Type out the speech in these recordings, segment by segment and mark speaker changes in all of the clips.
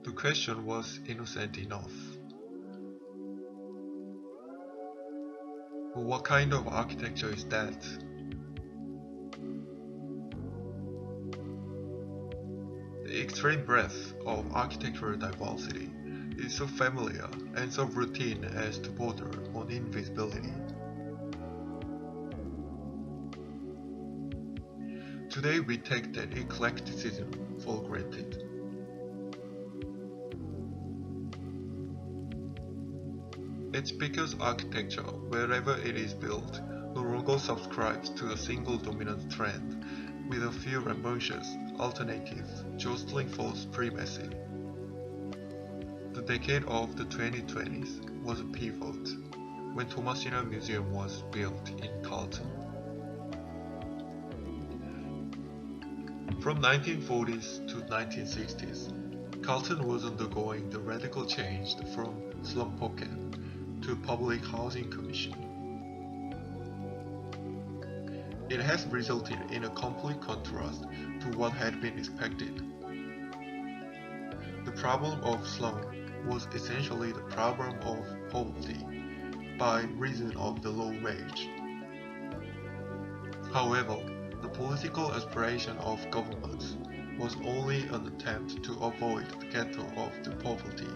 Speaker 1: The question was innocent enough. But what kind of architecture is that? The extreme breadth of architectural diversity is so familiar and so routine as to border on invisibility. Today we take that eclecticism for granted. It's because architecture, wherever it is built, no longer subscribes to a single dominant trend, with a few rambunctious alternatives jostling for supremacy. The decade of the 2020s was a pivot, when Tomasina Museum was built in Carlton. From 1940s to 1960s, Carlton was undergoing the radical change from slum pocket to public housing commission. It has resulted in a complete contrast to what had been expected. The problem of slum was essentially the problem of poverty by reason of the low wage. However, the political aspiration of governments was only an attempt to avoid the ghetto of the poverty.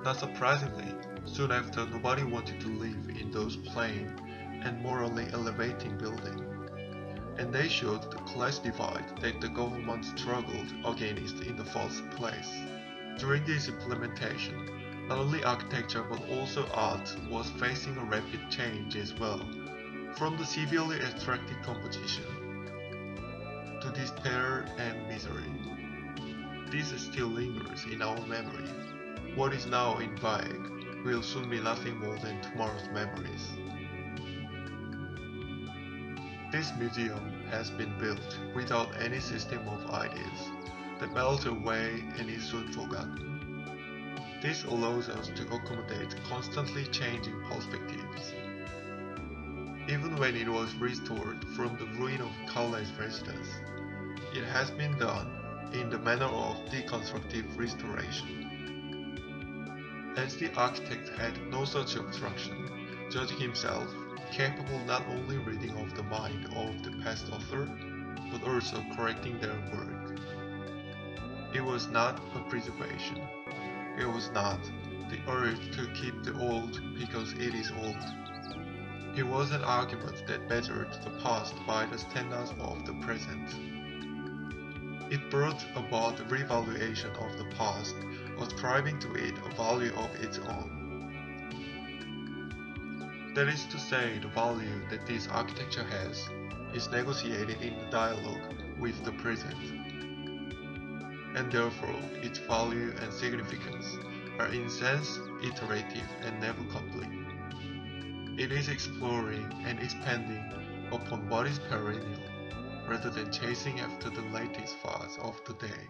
Speaker 1: Not surprisingly, soon after nobody wanted to live in those plain and morally elevating buildings, and they showed the class divide that the government struggled against in the first place. During this implementation, not only architecture but also art was facing a rapid change as well, from the severely abstracted composition to despair and misery. This still lingers in our memory. What is now in vague will soon be nothing more than tomorrow's memories. This museum has been built without any system of ideas that melt away and is soon forgotten. This allows us to accommodate constantly changing perspectives. Even when it was restored from the ruin of Carlyle's residence, it has been done in the manner of deconstructive restoration. As the architect had no such obstruction, judging himself capable not only reading of the mind of the past author, but also correcting their work. It was not a preservation. It was not the urge to keep the old because it is old. It was an argument that measured the past by the standards of the present. It brought about the revaluation of the past, ascribing to it a value of its own. That is to say, the value that this architecture has is negotiated in the dialogue with the present, and therefore its value and significance are in sense iterative and never complete. It is exploring and expanding upon what is perennial, rather than chasing after the latest fads of the day.